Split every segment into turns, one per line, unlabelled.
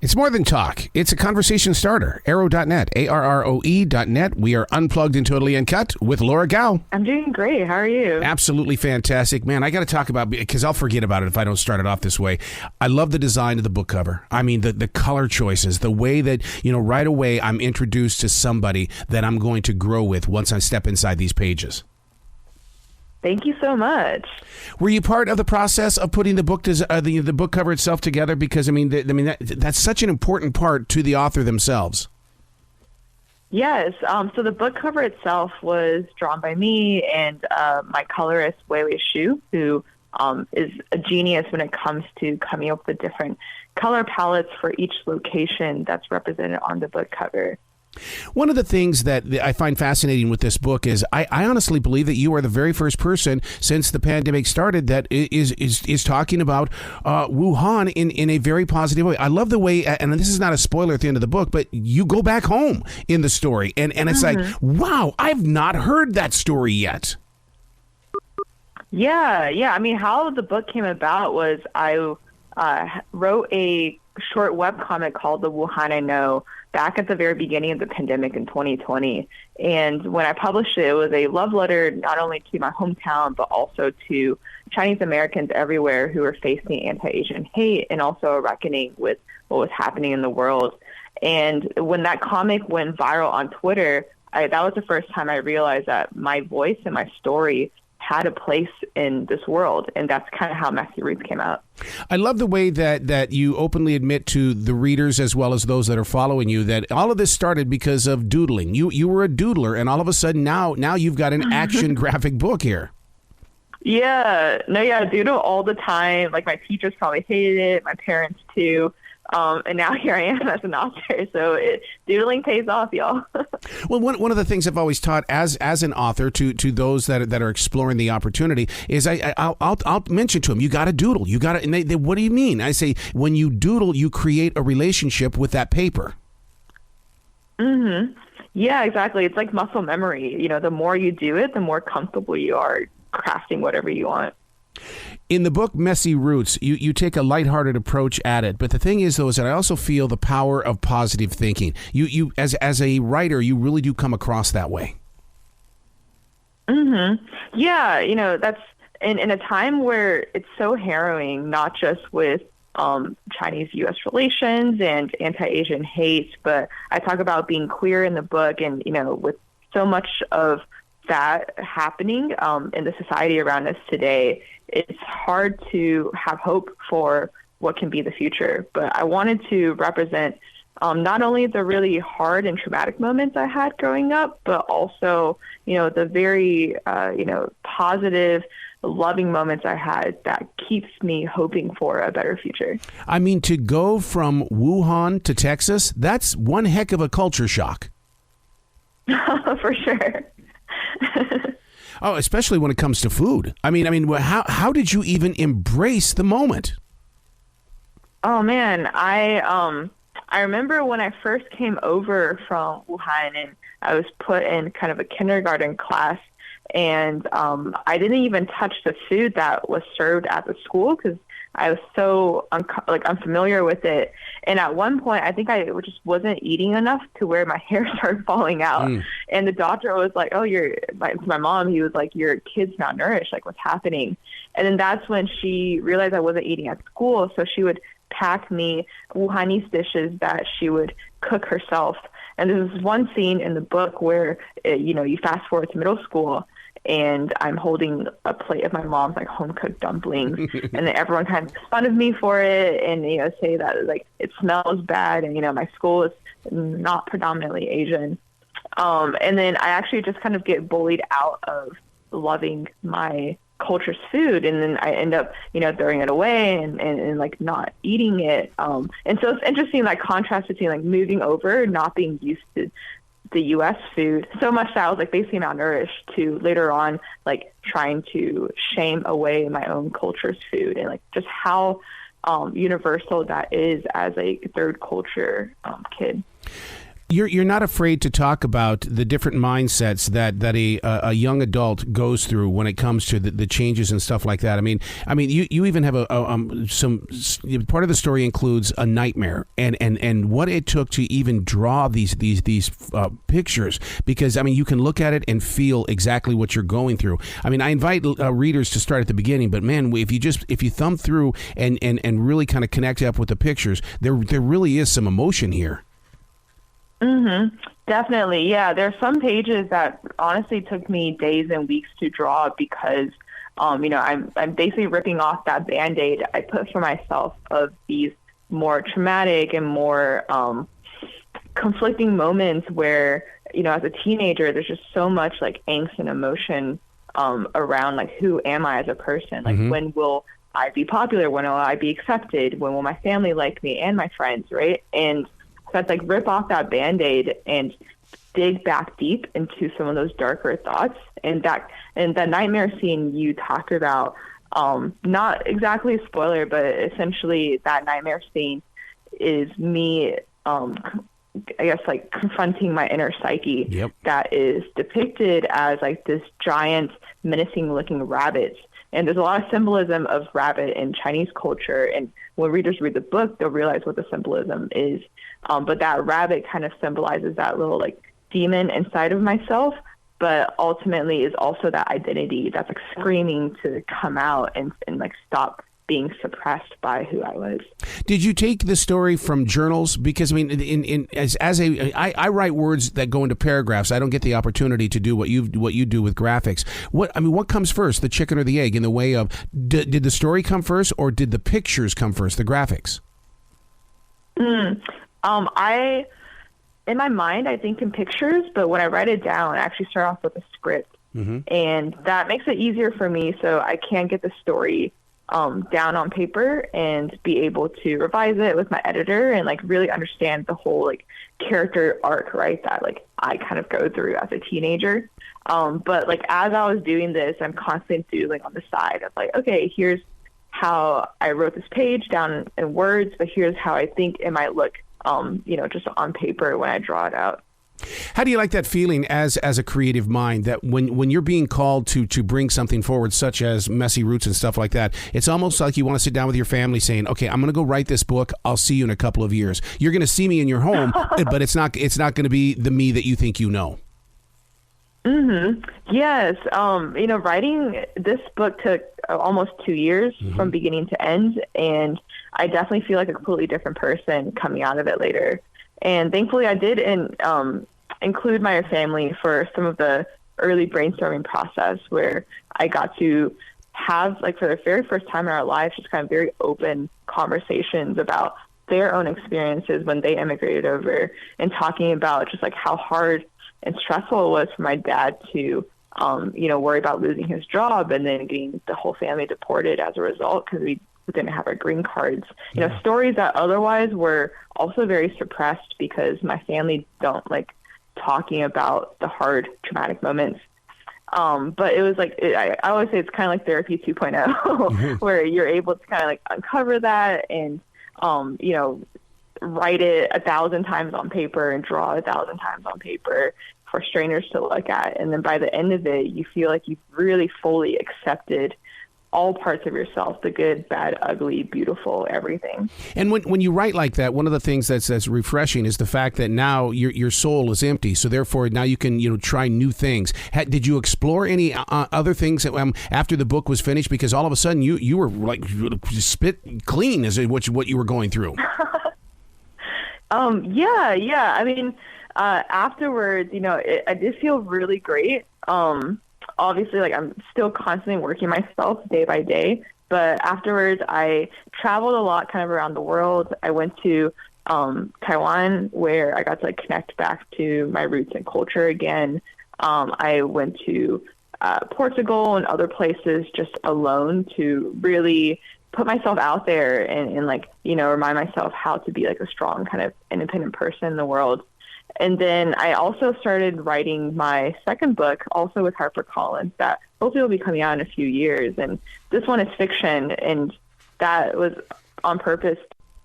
It's more than talk. It's a conversation starter. Arrow.net, ARROE.net. We are unplugged and totally uncut with Laura Gao.
I'm doing great. How are you?
Absolutely fantastic. Man, I got to talk about, because I'll forget about it if I don't start it off this way. I love the design of the book cover. I mean, the color choices, the way that, right away I'm introduced to somebody that I'm going to grow with once I step inside these pages.
Thank you so much.
Were you part of the process of putting the book the book cover itself together? Because that's such an important part to the author themselves.
Yes. So the book cover itself was drawn by me and my colorist Wei Shu, who is a genius when it comes to coming up with different color palettes for each location that's represented on the book cover.
One of the things that I find fascinating with this book is I honestly believe that you are the very first person since the pandemic started that is talking about Wuhan in a very positive way. I love the way, and this is not a spoiler at the end of the book, but you go back home in the story, and it's like, wow, I've not heard that story yet.
Yeah. I mean, how the book came about was I wrote a short webcomic called The Wuhan I Know back at the very beginning of the pandemic in 2020. And when I published it, it was a love letter not only to my hometown, but also to Chinese Americans everywhere who were facing anti-Asian hate and also a reckoning with what was happening in the world. And when that comic went viral on Twitter, that was the first time I realized that my voice and my story had a place in this world, and that's kind of how Messy Roots came out.
I love the way that you openly admit to the readers as well as those that are following you that all of this started because of doodling. You were a doodler, and all of a sudden now you've got an action graphic book here.
Yeah, I doodle all the time. Like, my teachers probably hated it, my parents too. And now here I am as an author. So doodling pays off, y'all.
Well, one of the things I've always taught as an author to those that are exploring the opportunity is I'll mention to them, you got to doodle. You got to, and they, what do you mean? I say, when you doodle, you create a relationship with that paper.
Mm-hmm. Yeah, exactly. It's like muscle memory. The more you do it, the more comfortable you are crafting whatever you want.
In the book Messy Roots, you take a lighthearted approach at it. But the thing is, though, is that I also feel the power of positive thinking. You as a writer, you really do come across that way.
Mm-hmm. Yeah, that's in a time where it's so harrowing, not just with Chinese-U.S. relations and anti-Asian hate, but I talk about being queer in the book and, with so much of that happening in the society around us today, it's hard to have hope for what can be the future. But I wanted to represent not only the really hard and traumatic moments I had growing up, but also, the very, positive, loving moments I had that keeps me hoping for a better future.
I mean, to go from Wuhan to Texas, that's one heck of a culture shock.
For sure.
Oh, especially when it comes to food. I mean, how did you even embrace the moment?
Oh man, I remember when I first came over from Wuhan and I was put in kind of a kindergarten class, and I didn't even touch the food that was served at the school because I was so unfamiliar with it. And at one point, I think I just wasn't eating enough to where my hair started falling out. And the doctor was like, "Oh, my mom." He was like, "Your kid's malnourished. Like, what's happening?" And then that's when she realized I wasn't eating at school. So she would pack me Wuhanese dishes that she would cook herself. And there's one scene in the book where, you fast forward to middle school, and I'm holding a plate of my mom's home-cooked dumplings, and then everyone kind of makes fun of me for it, and say that it smells bad, and my school is not predominantly Asian, and then I actually just kind of get bullied out of loving my culture's food, and then I end up throwing it away and not eating it, and so it's interesting contrast between moving over, not being used to the U.S. food so much that I was basically malnourished, to later on trying to shame away my own culture's food, and just how universal that is as a third culture kid.
You're not afraid to talk about the different mindsets that a young adult goes through when it comes to the changes and stuff like that. I mean, you even have some part of the story includes a nightmare and what it took to even draw these pictures, because I mean you can look at it and feel exactly what you're going through. I mean, I invite readers to start at the beginning, but man, if you thumb through and really kind of connect up with the pictures, there really is some emotion here.
Mm-hmm. Definitely. Yeah. There are some pages that honestly took me days and weeks to draw because, I'm basically ripping off that Band-Aid I put for myself of these more traumatic and more conflicting moments where, as a teenager, there's just so much like angst and emotion around like, who am I as a person? Like, when will I be popular? When will I be accepted? When will my family like me and my friends? Right. And so I'd like rip off that Band-Aid and dig back deep into some of those darker thoughts. And that nightmare scene you talked about, not exactly a spoiler, but essentially that nightmare scene is me, I guess like confronting my inner psyche.
Yep.
That is depicted as like this giant menacing looking rabbit. And there's a lot of symbolism of rabbit in Chinese culture. And when readers read the book, they'll realize what the symbolism is. But that rabbit kind of symbolizes that little like demon inside of myself, but ultimately is also that identity that's like screaming to come out and like stop being suppressed by who I was.
Did you take the story from journals? Because I mean, I write words that go into paragraphs. I don't get the opportunity to do what you do with graphics. What comes first, the chicken or the egg? In the way of, did the story come first, or did the pictures come first, the graphics? In my mind, I think in pictures, but when I write it down, I actually start off with a script, and that makes it easier for me, so I can get the story down on paper and be able to revise it with my editor and like really understand the whole like character arc, right? That like I kind of go through as a teenager. But like as I was doing this, I'm constantly doodling on the side of like, okay, here's how I wrote this page down in words, but here's how I think it might look, just on paper when I draw it out. How do you like that feeling as a creative mind, that when you're being called to bring something forward, such as Messy Roots and stuff like that, it's almost like you want to sit down with your family saying, okay, I'm going to go write this book. I'll see you in a couple of years. You're going to see me in your home, but it's not going to be the me that you think you know.
Yes. Writing this book took almost 2 years from beginning to end. And I definitely feel like a completely different person coming out of it later. And thankfully I did include my family for some of the early brainstorming process, where I got to have, like, for the very first time in our lives, just kind of very open conversations about their own experiences when they immigrated over, and talking about just like how hard and stressful it was for my dad to, worry about losing his job and then getting the whole family deported as a result because we didn't have our green cards. Stories that otherwise were also very suppressed because my family don't like talking about the hard, traumatic moments. But it was like, I always say it's kind of like therapy 2.0, where you're able to kind of like uncover that and, write it 1,000 times on paper and draw 1,000 times on paper for strangers to look at. And then by the end of it, you feel like you've really fully accepted all parts of yourself, the good, bad, ugly, beautiful, everything. And
when you write like that, one of the things that's refreshing is the fact that now your soul is empty. So therefore, now you can try new things. Did you explore any other things after the book was finished? Because all of a sudden you were like spit clean as what you were going through.
Yeah. I mean, afterwards, I did feel really great. Obviously, like, I'm still constantly working myself day by day, but afterwards I traveled a lot kind of around the world. I went to Taiwan, where I got to like connect back to my roots and culture again. I went to Portugal and other places just alone to really put myself out there and like, remind myself how to be like a strong kind of independent person in the world. And then I also started writing my second book, also with HarperCollins, that hopefully will be coming out in a few years. And this one is fiction, and that was on purpose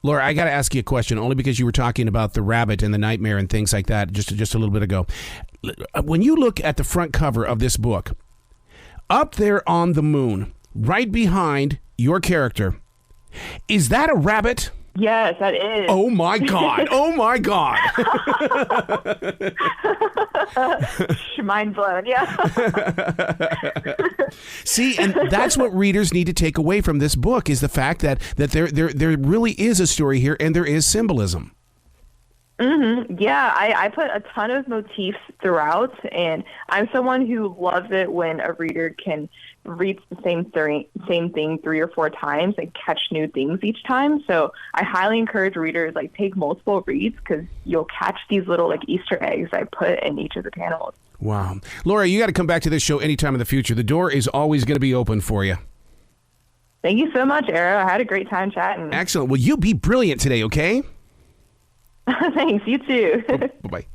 Laura, I got to ask you a question, only because you were talking about the rabbit and the nightmare and things like that just a little bit ago. When you look at the front cover of this book, up there on the moon, right behind your character, is that a rabbit?
Yes, that is.
Oh, my God. Oh, my God.
Mind blown, yeah.
See, and that's what readers need to take away from this book is the fact that there really is a story here and there is symbolism.
Mm-hmm. Yeah, I put a ton of motifs throughout, and I'm someone who loves it when a reader can read the same thing 3 or 4 times and catch new things each time. So I highly encourage readers, like, take multiple reads because you'll catch these little, like, Easter eggs I put in each of the panels. Wow.
Laura, you got to come back to this show anytime in the future. The door is always going to be open for you.
Thank you so much, Arrow. I had a great time chatting.
Excellent. Well, you be brilliant today, okay?
Thanks. You too.
Bye-bye.